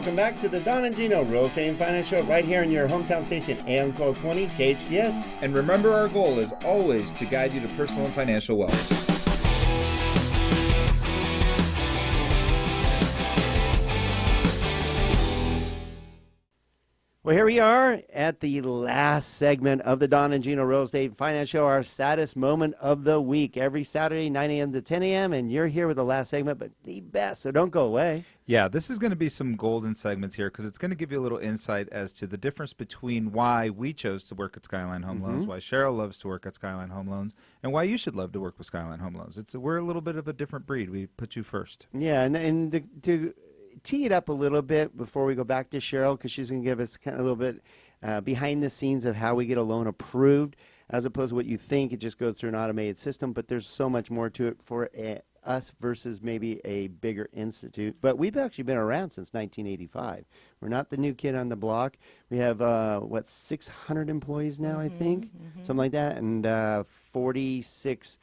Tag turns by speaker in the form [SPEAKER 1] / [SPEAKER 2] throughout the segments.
[SPEAKER 1] welcome back to the Don and Gino Real Estate and Finance Show right here in your hometown station, AM 1220 KHTS.
[SPEAKER 2] And remember, our goal is always to guide you to personal and financial wellness.
[SPEAKER 1] Well, here we are at the last segment of the Don and Gino Real Estate and Finance Show, our saddest moment of the week. Every Saturday, 9 a.m. to 10 a.m., and you're here with the last segment, but the best, so don't go away.
[SPEAKER 2] Yeah, this is going to be some golden segments here because it's going to give you a little insight as to the difference between why we chose to work at SKYLINE Home Loans, why Cheryl loves to work at SKYLINE Home Loans, and why you should love to work with SKYLINE Home Loans. We're a little bit of a different breed. We put you first.
[SPEAKER 1] Yeah, and to tee it up a little bit before we go back to Cheryl, because she's going to give us kind of a little bit behind the scenes of how we get a loan approved, as opposed to what you think. It just goes through an automated system, but there's so much more to it for us versus maybe a bigger institute. But we've actually been around since 1985. We're not the new kid on the block. We have, 600 employees now, I think, something like that, and 46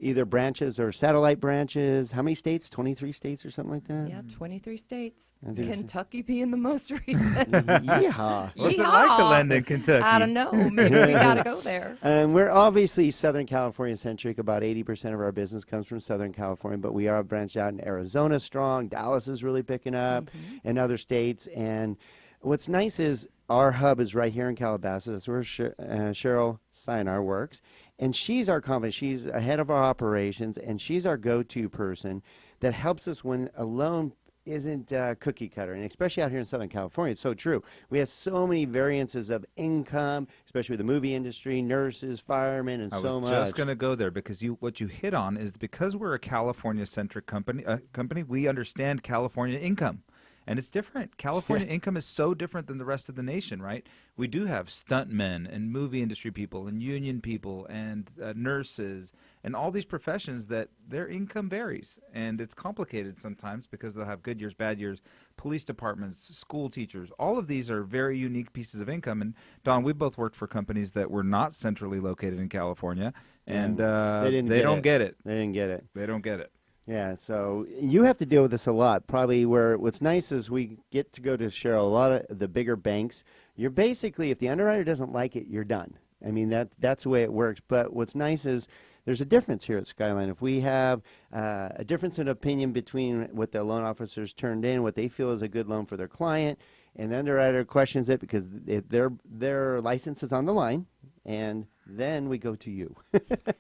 [SPEAKER 1] either branches or satellite branches. How many states? 23 states or something like that?
[SPEAKER 3] Yeah, 23 states.
[SPEAKER 1] Kentucky
[SPEAKER 3] being the most recent.
[SPEAKER 1] Yeehaw.
[SPEAKER 2] What's it like to lend in Kentucky?
[SPEAKER 3] I don't know. Maybe we got to go there.
[SPEAKER 1] And we're obviously Southern California centric. About 80% of our business comes from Southern California, but we are branched out in Arizona strong. Dallas is really picking up, and other states. And what's nice is our hub is right here in Calabasas. That's where Cheryl Sinar works. And she's our confidant. She's ahead of our operations, and she's our go-to person that helps us when a loan isn't cookie cutter, and especially out here in Southern California. It's so true. We have so many variances of income, especially with the movie industry, nurses, firemen, and so much.
[SPEAKER 2] I was just going to go there because what you hit on is because we're a California-centric company, we understand California income. And it's different. California income is so different than the rest of the nation, right? We do have stuntmen and movie industry people and union people and nurses and all these professions that their income varies. And it's complicated sometimes because they'll have good years, bad years, police departments, school teachers. All of these are very unique pieces of income. And, Don, we both worked for companies that were not centrally located in California, and they don't get it.
[SPEAKER 1] They didn't get it.
[SPEAKER 2] They don't get it.
[SPEAKER 1] Yeah, so you have to deal with this a lot. Probably what's nice is we get to go to Cheryl, a lot of the bigger banks. You're basically, if the underwriter doesn't like it, you're done. I mean, that's the way it works. But what's nice is there's a difference here at SKYLINE. If we have a difference in opinion between what the loan officers turned in, what they feel is a good loan for their client, and the underwriter questions it because their license is on the line, and then we go to you.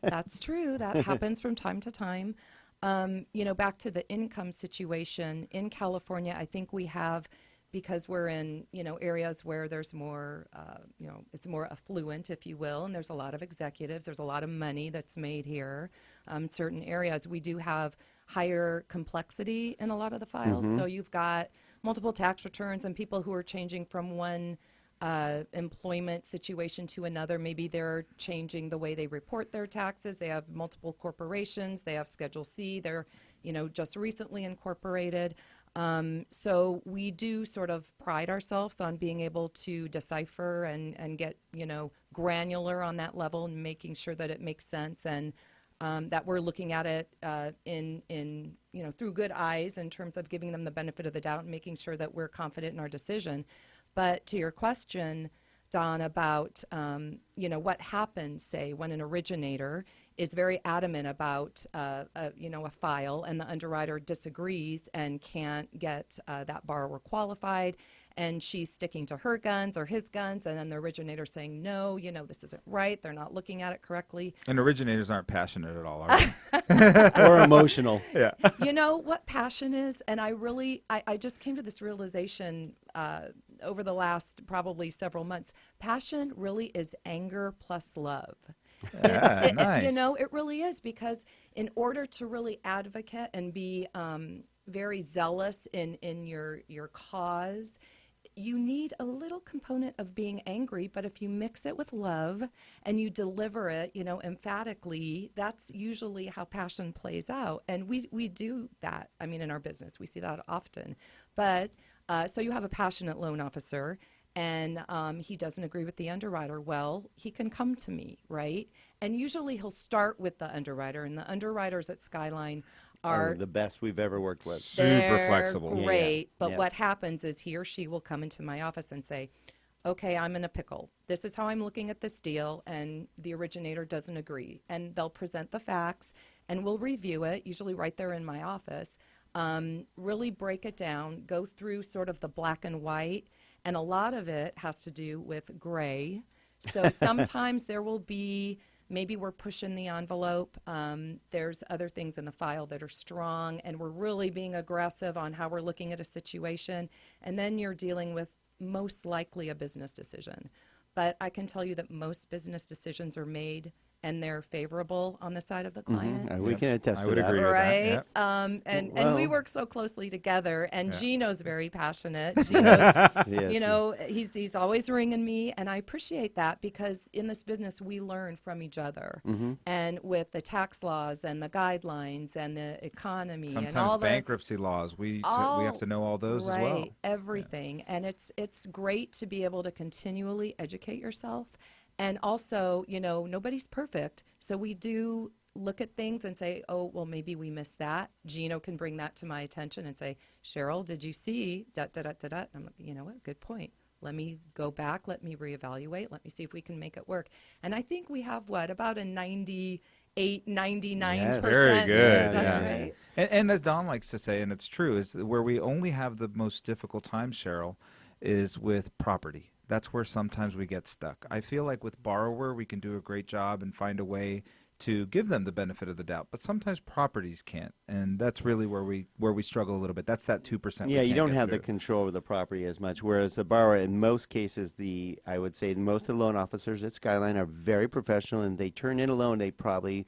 [SPEAKER 3] That's true. That happens from time to time. Back to the income situation in California, I think we have, because we're in, areas where there's more, it's more affluent, if you will, and there's a lot of executives, there's a lot of money that's made here. Certain areas, we do have higher complexity in a lot of the files. So you've got multiple tax returns and people who are changing from one employment situation to another. Maybe they're changing the way they report their taxes. They have multiple corporations. They have Schedule C. They're, just recently incorporated. So we do sort of pride ourselves on being able to decipher and get, granular on that level and making sure that it makes sense and that we're looking at it in through good eyes in terms of giving them the benefit of the doubt and making sure that we're confident in our decision. But to your question, Don, about what happens, say, when an originator is very adamant about a file and the underwriter disagrees and can't get that borrower qualified, and she's sticking to her guns or his guns, and then the originator saying, no, this isn't right, they're not looking at it correctly.
[SPEAKER 2] And originators aren't passionate at all, are they?
[SPEAKER 1] Or emotional.
[SPEAKER 2] Yeah.
[SPEAKER 3] You know what passion is? And I just came to this realization over the last probably several months. Passion really is anger plus love.
[SPEAKER 2] Nice.
[SPEAKER 3] It really is, because in order to really advocate and be very zealous in your cause, you need a little component of being angry, but if you mix it with love and you deliver it, emphatically, that's usually how passion plays out. And we do that. I mean, in our business, we see that often. But so you have a passionate loan officer, and he doesn't agree with the underwriter. Well, he can come to me, right? And usually he'll start with the underwriter, and the underwriters at SKYLINE
[SPEAKER 1] are the best we've ever worked with.
[SPEAKER 2] Super
[SPEAKER 3] they're
[SPEAKER 2] flexible.
[SPEAKER 1] Yeah, yeah.
[SPEAKER 3] great. But
[SPEAKER 1] Yeah.
[SPEAKER 3] what happens is he or she will come into my office and say, okay, I'm in a pickle. This is how I'm looking at this deal, and the originator doesn't agree. And they'll present the facts, and we'll review it, usually right there in my office, really break it down, go through sort of the black and white, and a lot of it has to do with gray. So sometimes there will be, maybe we're pushing the envelope. There's other things in the file that are strong, and we're really being aggressive on how we're looking at a situation. And then you're dealing with most likely a business decision. But I can tell you that most business decisions are made and they're favorable on the side of the client.
[SPEAKER 1] We can attest
[SPEAKER 2] I
[SPEAKER 1] to
[SPEAKER 2] would
[SPEAKER 1] that.
[SPEAKER 2] agree with that.
[SPEAKER 3] Right.
[SPEAKER 2] Yep.
[SPEAKER 3] And we
[SPEAKER 1] Well-
[SPEAKER 3] work so closely together. And
[SPEAKER 1] Yeah.
[SPEAKER 3] Gino's very passionate. Gino's,
[SPEAKER 1] Yes.
[SPEAKER 3] you know, he's always ringing me, and I appreciate that because in this business we learn from each other. And with the tax laws and the guidelines and the economy and
[SPEAKER 2] Sometimes
[SPEAKER 3] all the
[SPEAKER 2] bankruptcy laws, we have to know all those as well.
[SPEAKER 3] Right, everything. And it's great to be able to continually educate yourself. And also, you know, nobody's perfect. So we do look at things and say, oh, well, maybe we missed that. Gino can bring that to my attention and say, Cheryl, did you see da da da da da? I'm like, you know what? Good point. Let me go back. Let me reevaluate. Let me see if we can make it work. And I think we have about a 98, 99%
[SPEAKER 2] Very good.
[SPEAKER 3] success
[SPEAKER 2] Yeah.
[SPEAKER 3] rate.
[SPEAKER 2] And as Don likes to say, and it's true, is where we only have the most difficult time, Cheryl, is with property. That's where sometimes we get stuck. I feel like with borrower, we can do a great job and find a way to give them the benefit of the doubt, but sometimes properties can't, and that's really where we struggle a little bit. That's that 2%.
[SPEAKER 1] Yeah, you don't have the control of the property as much, whereas the borrower, in most cases, I would say most of the loan officers at Skyline are very professional, and they turn in a loan, they probably,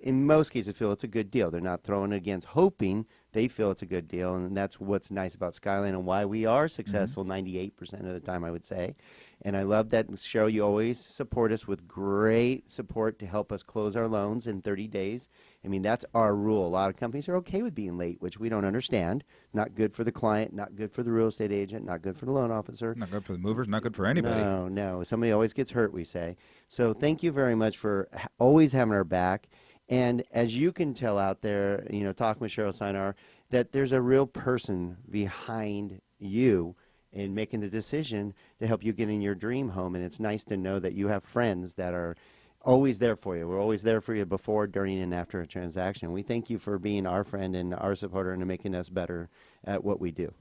[SPEAKER 1] in most cases, feel it's a good deal. They're not throwing it against hoping. They feel it's a good deal, and that's what's nice about Skyline and why we are successful 98% of the time, I would say. And I love that, Cheryl, you always support us with great support to help us close our loans in 30 days. I mean, that's our rule. A lot of companies are okay with being late, which we don't understand. Not good for the client, not good for the real estate agent, not good for the loan officer.
[SPEAKER 2] Not good for the movers, not good for anybody.
[SPEAKER 1] No. Somebody always gets hurt, we say. So thank you very much for always having our back. And as you can tell out there, you know, talking with Cheryl Sinar, that there's a real person behind you in making the decision to help you get in your dream home. And it's nice to know that you have friends that are always there for you. We're always there for you before, during, and after a transaction. We thank you for being our friend and our supporter and making us better at what we do.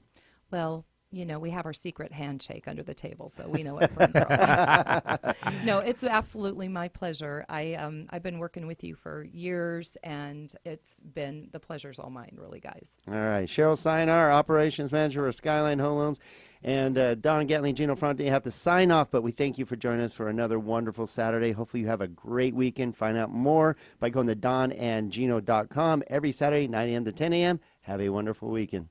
[SPEAKER 3] Well, you know, we have our secret handshake under the table, so we know what friends are. No, it's absolutely my pleasure. I've been working with you for years, and the pleasure's all mine, really, guys.
[SPEAKER 1] All right. Cheryl Sinar, Operations Manager of Skyline Home Loans, and Don Gatling, Gino Fronte have to sign off, but we thank you for joining us for another wonderful Saturday. Hopefully you have a great weekend. Find out more by going to donandgino.com every Saturday, 9 a.m. to 10 a.m. Have a wonderful weekend.